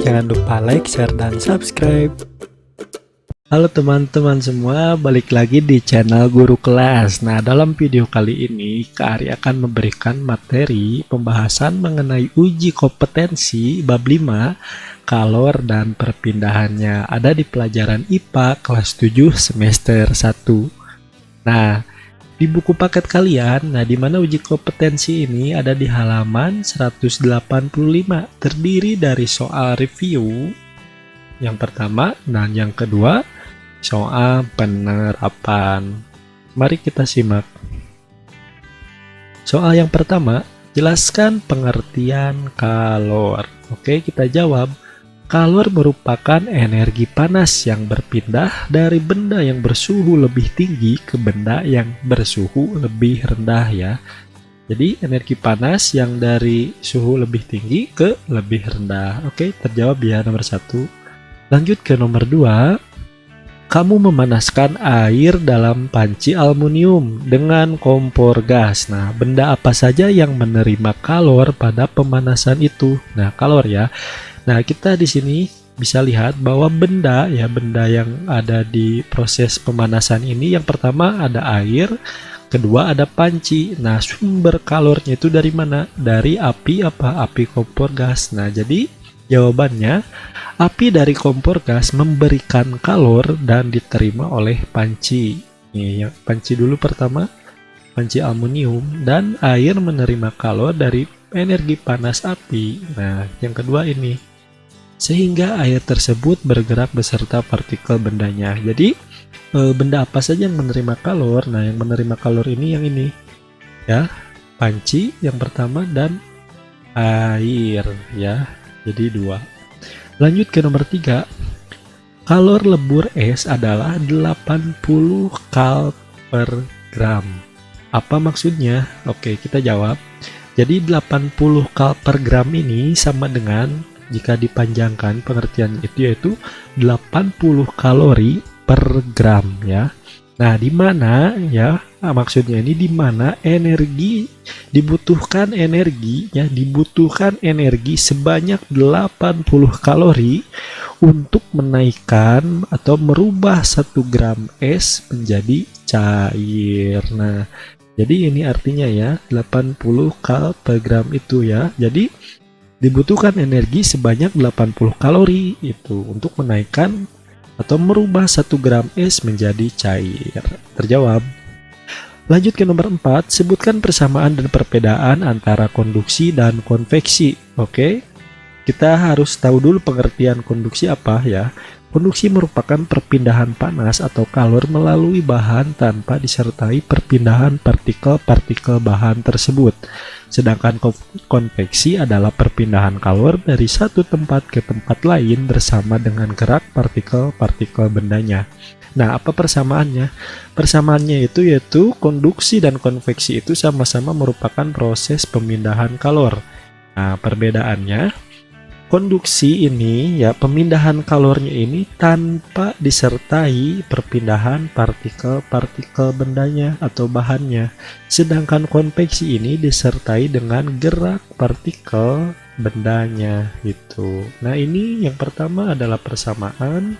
jangan lupa like, share, dan subscribe. Halo teman-teman semua, balik lagi di channel Guru Kelas. Nah, dalam video kali ini, Kak Ari akan memberikan materi pembahasan mengenai uji kompetensi bab 5, kalor dan perpindahannya. Ada di pelajaran IPA kelas 7 semester 1. Nah, di buku paket kalian, di mana uji kompetensi ini ada di halaman 185, terdiri dari soal review yang pertama dan yang kedua soal penerapan. Mari kita simak. Soal yang pertama, jelaskan pengertian kalor. Oke, kita jawab. Kalor merupakan energi panas yang berpindah dari benda yang bersuhu lebih tinggi ke benda yang bersuhu lebih rendah ya. Jadi energi panas yang dari suhu lebih tinggi ke lebih rendah. Oke, terjawab ya nomor 1. Lanjut ke nomor 2. Kamu memanaskan air dalam panci aluminium dengan kompor gas. Nah, benda apa saja yang menerima kalor pada pemanasan itu? Nah, kalor ya. Nah, kita di sini bisa lihat bahwa benda yang ada di proses pemanasan ini, yang pertama ada air, kedua ada panci. Nah, sumber kalornya itu dari mana? Dari api apa? Api kompor gas. Nah, jadi jawabannya, api dari kompor gas memberikan kalor dan diterima oleh panci. Nih, yang panci dulu pertama, panci aluminium, dan air menerima kalor dari energi panas api. Nah, yang kedua ini, sehingga air tersebut bergerak beserta partikel bendanya. Jadi benda apa saja yang menerima kalor? Nah, yang menerima kalor ini yang ini ya, panci yang pertama dan air ya. Jadi 2. Lanjut ke nomor 3. Kalor lebur es adalah 80 kal per gram. Apa maksudnya? Oke, kita jawab. Jadi 80 kal per gram ini sama dengan, jika dipanjangkan pengertian itu, yaitu 80 kalori per gram ya. Nah, di mana ya? Maksudnya ini di mana dibutuhkan energi sebanyak 80 kalori untuk menaikkan atau merubah 1 gram es menjadi cair. Nah, jadi ini artinya ya, 80 kal per gram itu ya. Jadi dibutuhkan energi sebanyak 80 kalori itu untuk menaikkan atau merubah 1 gram es menjadi cair. Terjawab. Lanjut ke nomor 4, sebutkan persamaan dan perbedaan antara konduksi dan konveksi. Oke, kita harus tahu dulu pengertian konduksi apa ya. Konduksi merupakan perpindahan panas atau kalor melalui bahan tanpa disertai perpindahan partikel-partikel bahan tersebut. Sedangkan konveksi adalah perpindahan kalor dari satu tempat ke tempat lain bersama dengan gerak partikel-partikel bendanya. Nah, apa persamaannya? Persamaannya itu yaitu konduksi dan konveksi itu sama-sama merupakan proses pemindahan kalor. Nah, perbedaannya, konduksi ini ya, pemindahan kalornya ini tanpa disertai perpindahan partikel-partikel bendanya atau bahannya. Sedangkan konveksi ini disertai dengan gerak partikel bendanya gitu. Nah, ini yang pertama adalah persamaan,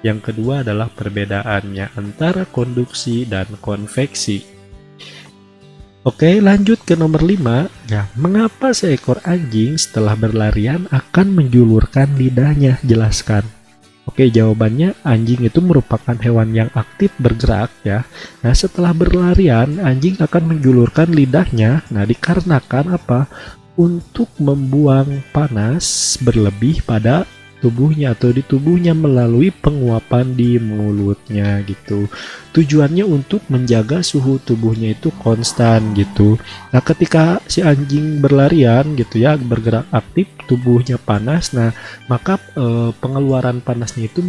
yang kedua adalah perbedaannya antara konduksi dan konveksi. Oke, lanjut ke nomor 5. Ya, mengapa seekor anjing setelah berlarian akan menjulurkan lidahnya? Jelaskan. Oke, jawabannya, anjing itu merupakan hewan yang aktif bergerak ya. Nah, setelah berlarian, anjing akan menjulurkan lidahnya. Nah, dikarenakan apa? Untuk membuang panas berlebih pada tubuhnya atau di tubuhnya melalui penguapan di mulutnya gitu. Tujuannya untuk menjaga suhu tubuhnya itu konstan gitu. Nah, ketika si anjing berlarian gitu ya, bergerak aktif, tubuhnya panas, nah maka pengeluaran panasnya itu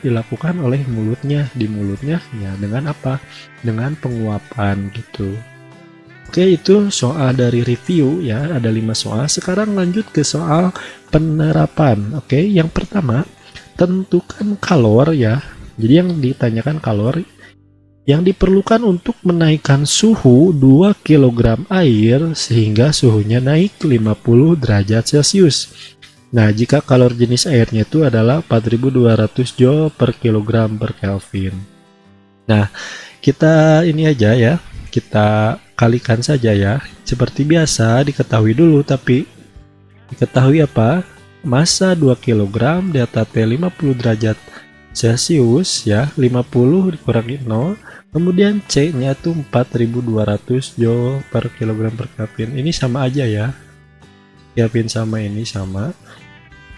dilakukan oleh mulutnya, di mulutnya ya, dengan apa? Dengan penguapan gitu. Oke, itu soal dari review ya, ada 5 soal. Sekarang lanjut ke soal penerapan. Oke, yang pertama, tentukan kalor ya. Jadi yang ditanyakan kalor yang diperlukan untuk menaikkan suhu 2 kg air sehingga suhunya naik 50 derajat Celcius. Nah, jika kalor jenis airnya itu adalah 4200 Joule per kilogram per Kelvin. Nah, kita ini aja ya, kita kalikan saja ya. Seperti biasa diketahui dulu, tapi diketahui apa? Massa 2 kg delta T 50 derajat Celcius ya, 50 dikurangi 0. Kemudian C-nya itu 4200 Joule per kilogram per Kelvin. Ini sama aja ya. Kelvin sama ini sama.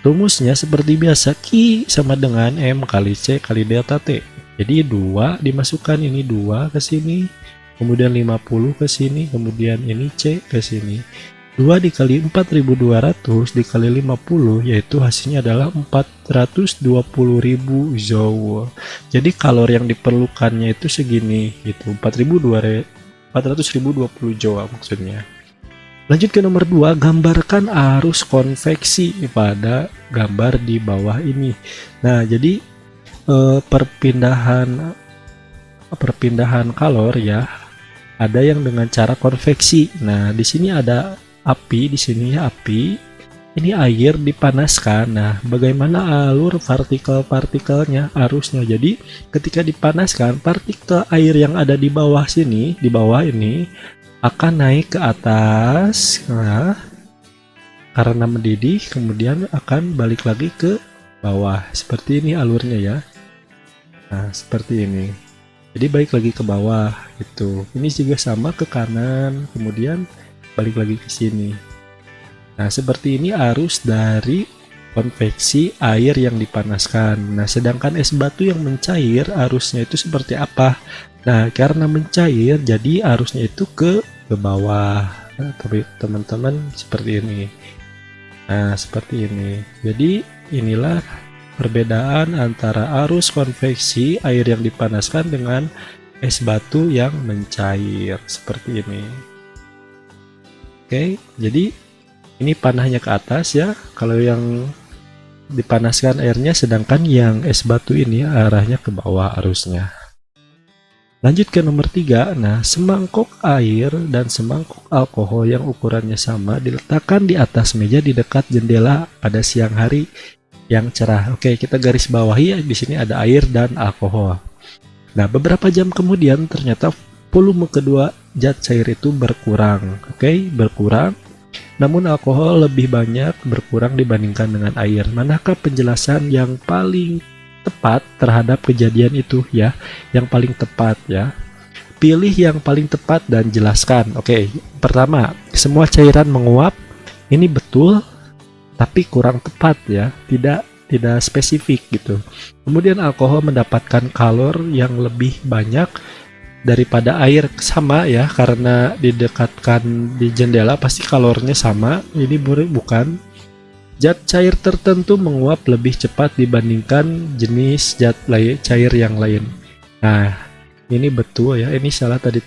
Rumusnya seperti biasa, Q sama dengan M kali C kali delta T. Jadi 2 dimasukkan, ini 2 ke sini, kemudian 50 ke sini, kemudian ini C ke sini. 2 dikali 4200 dikali 50, yaitu hasilnya adalah 420.000 Joule. Jadi kalori yang diperlukannya itu segini gitu, 400.020 Joule maksudnya. Lanjut ke nomor 2, gambarkan arus konveksi pada gambar di bawah ini. Nah, jadi perpindahan kalor ya, ada yang dengan cara konveksi. Nah, di sini ada api, di sini api, ini air dipanaskan. Nah, bagaimana alur partikel-partikelnya, arusnya? Jadi, ketika dipanaskan, partikel air yang ada di bawah sini, di bawah ini akan naik ke atas. Nah, karena mendidih, kemudian akan balik lagi ke bawah. Seperti ini alurnya ya. Nah, seperti ini. Jadi balik lagi ke bawah gitu. Ini juga sama ke kanan, kemudian balik lagi ke sini. Nah, seperti ini arus dari konveksi air yang dipanaskan. Nah, sedangkan es batu yang mencair, arusnya itu seperti apa? Nah, karena mencair, jadi arusnya itu ke bawah. Nah, tapi teman-teman seperti ini. Nah, seperti ini. Jadi, inilah perbedaan antara arus konveksi air yang dipanaskan dengan es batu yang mencair. Seperti ini. Oke, jadi ini panahnya ke atas ya. Kalau yang dipanaskan airnya, sedangkan yang es batu ini arahnya ke bawah arusnya. Lanjut ke nomor 3. Nah, semangkuk air dan semangkuk alkohol yang ukurannya sama diletakkan di atas meja di dekat jendela pada siang hari yang cerah. Oke, kita garis bawahi ya, di sini ada air dan alkohol. Nah, beberapa jam kemudian ternyata volume kedua zat cair itu berkurang. Oke, berkurang. Namun alkohol lebih banyak berkurang dibandingkan dengan air. Manakah penjelasan yang paling tepat terhadap kejadian itu ya? Yang paling tepat ya. Pilih yang paling tepat dan jelaskan. Oke, pertama, semua cairan menguap. Ini betul, tapi kurang tepat ya. Tidak spesifik gitu. Kemudian alkohol mendapatkan kalor yang lebih banyak daripada air, sama ya, karena didekatkan di jendela pasti kalornya sama. Ini bukan. Zat cair tertentu menguap lebih cepat dibandingkan jenis zat cair yang lain. Nah, ini betul ya. Ini salah tadi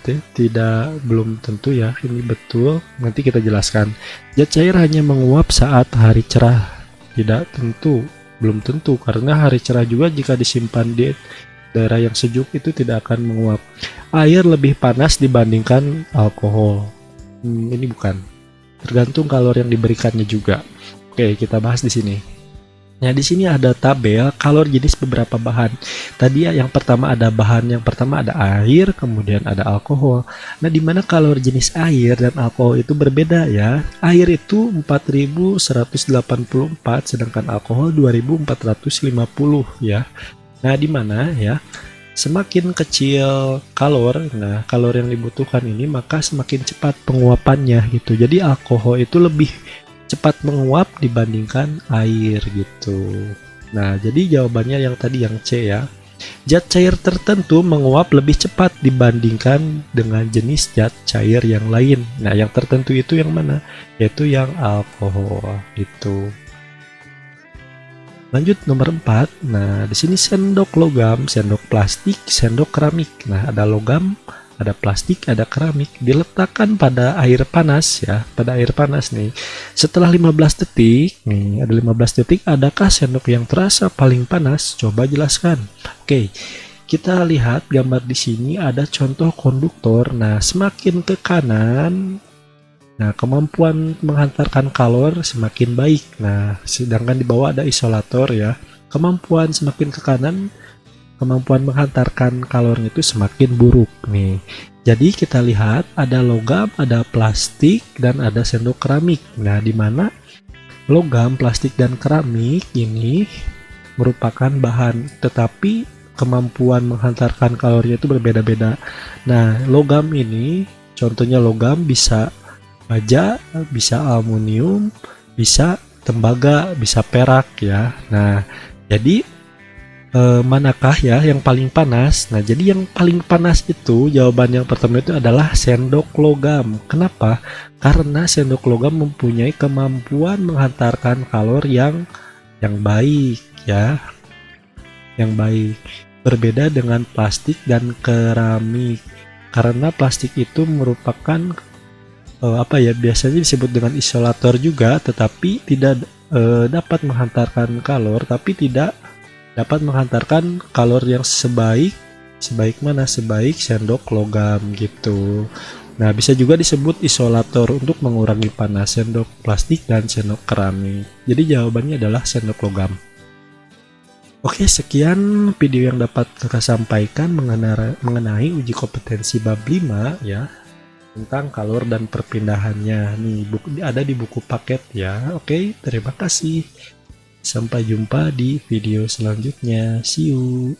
belum tentu ya. Ini betul. Nanti kita jelaskan. Zat cair hanya menguap saat hari cerah. Tidak tentu, belum tentu, karena hari cerah juga jika disimpan di daerah yang sejuk itu tidak akan menguap. Air lebih panas dibandingkan alkohol. Ini bukan. Tergantung kalor yang diberikannya juga. Oke, kita bahas di sini. Nah, di sini ada tabel kalor jenis beberapa bahan. Tadi ya, yang pertama ada air, kemudian ada alkohol. Nah, di mana kalor jenis air dan alkohol itu berbeda ya. Air itu 4184, sedangkan alkohol 2450 ya. Nah, di mana ya? Semakin kecil kalor, nah kalor yang dibutuhkan ini, maka semakin cepat penguapannya gitu. Jadi alkohol itu lebih cepat menguap dibandingkan air gitu. Nah, jadi jawabannya yang tadi, yang C ya. Zat cair tertentu menguap lebih cepat dibandingkan dengan jenis zat cair yang lain. Nah, yang tertentu itu yang mana? Yaitu yang alkohol gitu. Lanjut nomor 4. Nah, di sini sendok logam, sendok plastik, sendok keramik. Nah, ada logam, ada plastik, ada keramik, diletakkan pada air panas ya, pada air panas nih. Setelah 15 detik, nih ada 15 detik, adakah sendok yang terasa paling panas? Coba jelaskan. Oke, kita lihat gambar di sini ada contoh konduktor. Nah, semakin ke kanan, Nah, kemampuan menghantarkan kalor semakin baik. Nah, sedangkan di bawah ada isolator ya. Kemampuan semakin ke kanan, kemampuan menghantarkan kalornya itu semakin buruk nih. Jadi kita lihat ada logam, ada plastik, dan ada sendok keramik. Nah, di mana logam, plastik, dan keramik ini merupakan bahan, tetapi kemampuan menghantarkan kalorinya itu berbeda-beda. Nah, logam ini, contohnya logam bisa baja, bisa aluminium, bisa tembaga, bisa perak ya. Nah, jadi manakah ya yang paling panas? Nah, jadi yang paling panas itu jawaban yang pertama itu adalah sendok logam. Kenapa? Karena sendok logam mempunyai kemampuan menghantarkan kalor yang baik ya, yang baik. Berbeda dengan plastik dan keramik. Karena plastik itu merupakan biasanya disebut dengan isolator juga, tetapi tidak dapat menghantarkan kalor, tapi tidak dapat menghantarkan kalor yang sebaik mana? Sebaik sendok logam gitu. Nah, bisa juga disebut isolator untuk mengurangi panas sendok plastik dan sendok keramik. Jadi jawabannya adalah sendok logam. Oke, sekian video yang dapat kakak sampaikan mengenai uji kompetensi bab 5 ya, tentang kalor dan perpindahannya. Nih, ada di buku paket ya. Oke, terima kasih. Sampai jumpa di video selanjutnya. See you.